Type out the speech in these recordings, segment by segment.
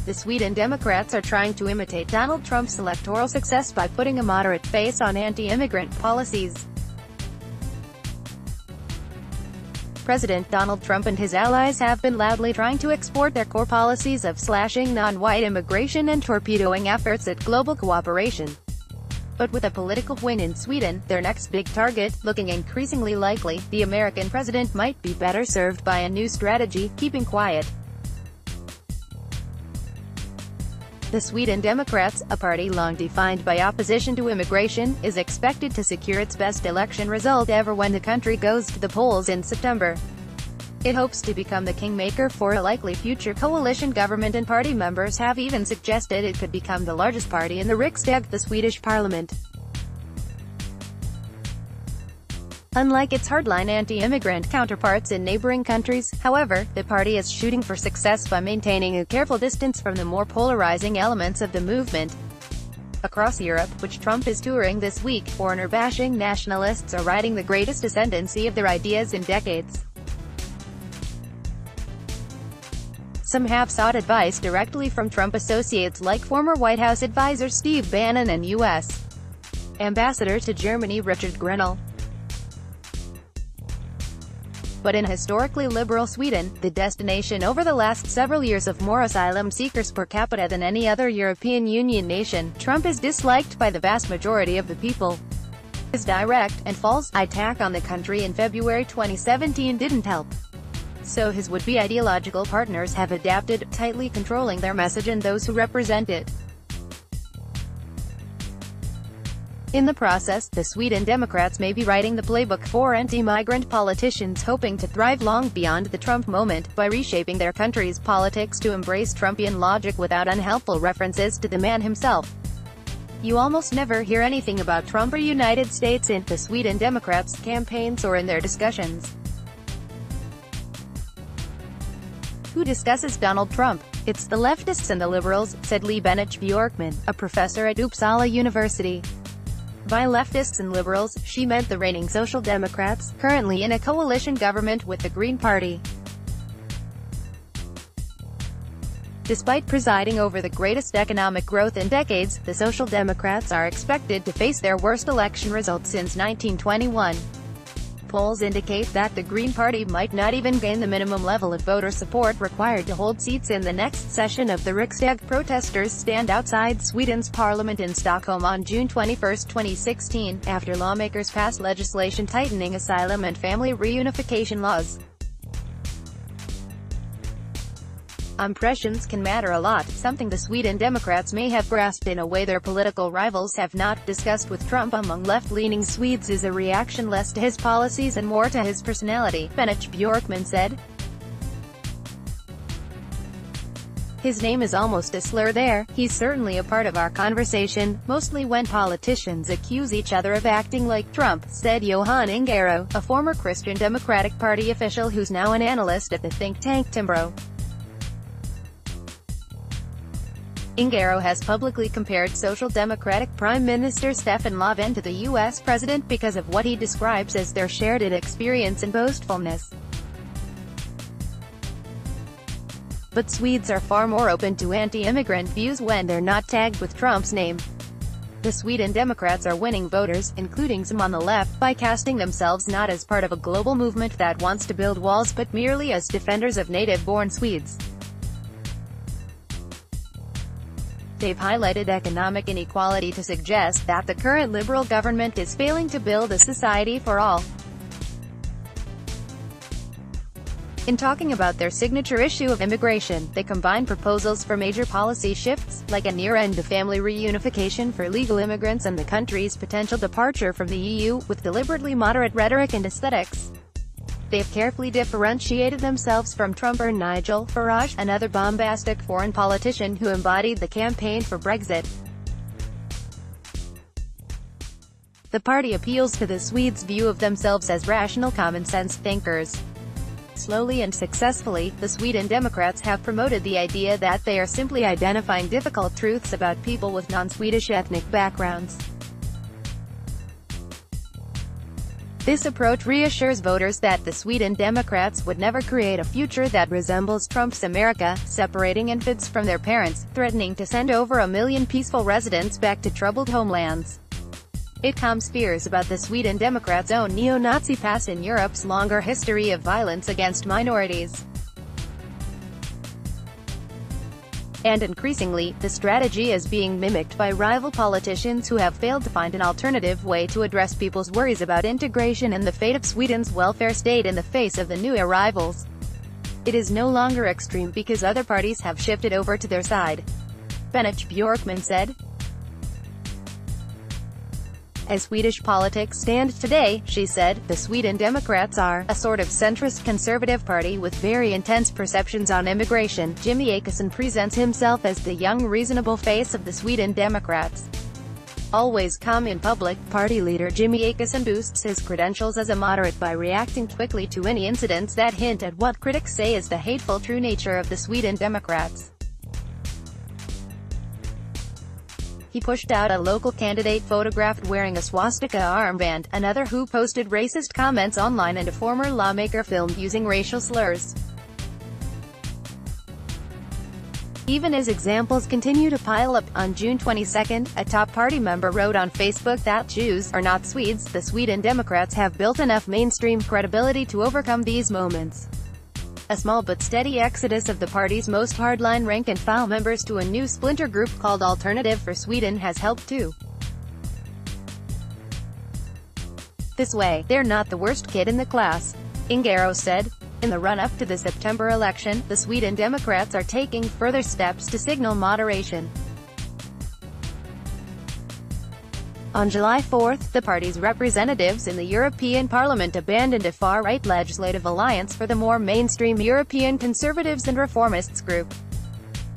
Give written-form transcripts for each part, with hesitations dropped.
The Sweden Democrats are trying to imitate Donald Trump's electoral success by putting a moderate face on anti-immigrant policies. President Donald Trump and his allies have been loudly trying to export their core policies of slashing non-white immigration and torpedoing efforts at global cooperation. But with a political win in Sweden, their next big target, looking increasingly likely, the American president might be better served by a new strategy: keeping quiet. The Sweden Democrats, a party long defined by opposition to immigration, is expected to secure its best election result ever when the country goes to the polls in September. It hopes to become the kingmaker for a likely future coalition government, and party members have even suggested it could become the largest party in the Riksdag, the Swedish parliament. Unlike its hardline anti-immigrant counterparts in neighboring countries, however, the party is shooting for success by maintaining a careful distance from the more polarizing elements of the movement. Across Europe, which Trump is touring this week, foreigner-bashing nationalists are riding the greatest ascendancy of their ideas in decades. Some have sought advice directly from Trump associates like former White House advisor Steve Bannon and U.S. Ambassador to Germany Richard Grenell. But in historically liberal Sweden, the destination over the last several years of more asylum seekers per capita than any other European Union nation, Trump is disliked by the vast majority of the people. His direct, and false, attack on the country in February 2017 didn't help. So his would-be ideological partners have adapted, tightly controlling their message and those who represent it. In the process, the Sweden Democrats may be writing the playbook for anti-migrant politicians hoping to thrive long beyond the Trump moment, by reshaping their country's politics to embrace Trumpian logic without unhelpful references to the man himself. You almost never hear anything about Trump or United States in the Sweden Democrats' campaigns or in their discussions. Who discusses Donald Trump? It's the leftists and the liberals, said Lee Bennett Bjorkman, a professor at Uppsala University. By leftists and liberals, she meant the reigning Social Democrats, currently in a coalition government with the Green Party. Despite presiding over the greatest economic growth in decades, the Social Democrats are expected to face their worst election result since 1921. Polls indicate that the Green Party might not even gain the minimum level of voter support required to hold seats in the next session of the Riksdag. Protesters stand outside Sweden's parliament in Stockholm on June 21, 2016, after lawmakers passed legislation tightening asylum and family reunification laws. Impressions can matter a lot, something the Sweden Democrats may have grasped in a way their political rivals have not. Discussed with Trump among left-leaning Swedes is a reaction less to his policies and more to his personality, Bennett Bjorkman said. His name is almost a slur there. He's certainly a part of our conversation, mostly when politicians accuse each other of acting like Trump, said Johan Ingaro, a former Christian Democratic Party official who's now an analyst at the think tank Timbro. Ingaro has publicly compared Social Democratic Prime Minister Stefan Löfven to the U.S. president because of what he describes as their shared inexperience and boastfulness. But Swedes are far more open to anti-immigrant views when they're not tagged with Trump's name. The Sweden Democrats are winning voters, including some on the left, by casting themselves not as part of a global movement that wants to build walls but merely as defenders of native-born Swedes. They've highlighted economic inequality to suggest that the current liberal government is failing to build a society for all. In talking about their signature issue of immigration, they combine proposals for major policy shifts, like a near end to family reunification for legal immigrants and the country's potential departure from the EU, with deliberately moderate rhetoric and aesthetics. They've carefully differentiated themselves from Trump or Nigel Farage, another bombastic foreign politician who embodied the campaign for Brexit. The party appeals to the Swedes' view of themselves as rational common-sense thinkers. Slowly and successfully, the Sweden Democrats have promoted the idea that they are simply identifying difficult truths about people with non-Swedish ethnic backgrounds. This approach reassures voters that the Sweden Democrats would never create a future that resembles Trump's America, separating infants from their parents, threatening to send over 1 million peaceful residents back to troubled homelands. It calms fears about the Sweden Democrats' own neo-Nazi past and Europe's longer history of violence against minorities. And increasingly, the strategy is being mimicked by rival politicians who have failed to find an alternative way to address people's worries about integration and the fate of Sweden's welfare state in the face of the new arrivals. It is no longer extreme because other parties have shifted over to their side, Bennet Björkman said. As Swedish politics stand today, she said, the Sweden Democrats are a sort of centrist conservative party with very intense perceptions on immigration. Jimmy Åkesson presents himself as the young reasonable face of the Sweden Democrats. Always calm in public, party leader Jimmy Åkesson boosts his credentials as a moderate by reacting quickly to any incidents that hint at what critics say is the hateful true nature of the Sweden Democrats. He pushed out a local candidate photographed wearing a swastika armband, another who posted racist comments online, and a former lawmaker filmed using racial slurs. Even as examples continue to pile up, on June 22, a top party member wrote on Facebook that Jews are not Swedes. The Sweden Democrats have built enough mainstream credibility to overcome these moments. A small but steady exodus of the party's most hardline rank-and-file members to a new splinter group called Alternative for Sweden has helped too. This way, they're not the worst kid in the class, Ingaro said. In the run-up to the September election, the Sweden Democrats are taking further steps to signal moderation. On July 4, the party's representatives in the European Parliament abandoned a far-right legislative alliance for the more mainstream European Conservatives and Reformists group.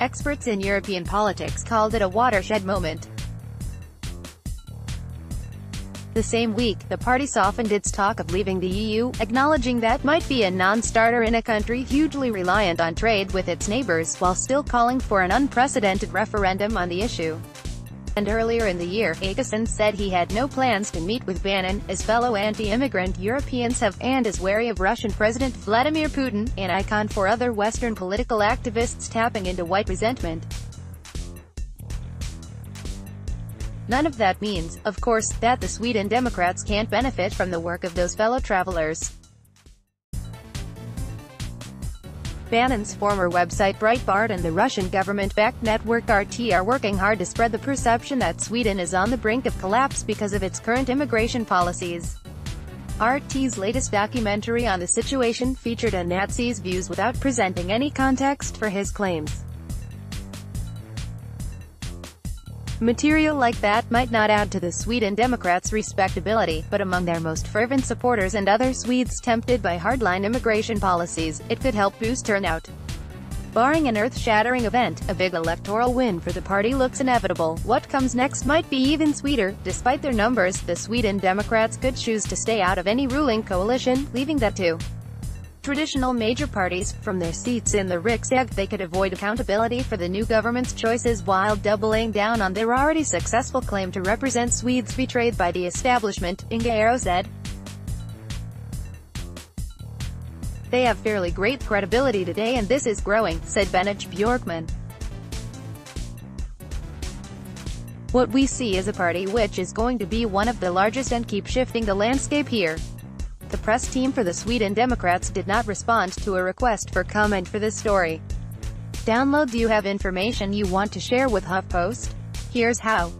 Experts in European politics called it a watershed moment. The same week, the party softened its talk of leaving the EU, acknowledging that might be a non-starter in a country hugely reliant on trade with its neighbors, while still calling for an unprecedented referendum on the issue. And earlier in the year, Åkesson said he had no plans to meet with Bannon, as fellow anti-immigrant Europeans have, and is wary of Russian President Vladimir Putin, an icon for other Western political activists tapping into white resentment. None of that means, of course, that the Sweden Democrats can't benefit from the work of those fellow travelers. Bannon's former website Breitbart and the Russian government-backed network RT are working hard to spread the perception that Sweden is on the brink of collapse because of its current immigration policies. RT's latest documentary on the situation featured a Nazi's views without presenting any context for his claims. Material like that might not add to the Sweden Democrats' respectability, but among their most fervent supporters and other Swedes tempted by hardline immigration policies, it could help boost turnout. Barring an earth-shattering event, a big electoral win for the party looks inevitable. What comes next might be even sweeter. Despite their numbers, the Sweden Democrats could choose to stay out of any ruling coalition, leaving that to traditional major parties. From their seats in the Riksdag, they could avoid accountability for the new government's choices while doubling down on their already successful claim to represent Swedes betrayed by the establishment, Ingaro said. They have fairly great credibility today and this is growing, said Bennet Björkman. What we see is a party which is going to be one of the largest and keep shifting the landscape here. The press team for the Sweden Democrats did not respond to a request for comment for this story. Download. Do you have information you want to share with HuffPost? Here's how.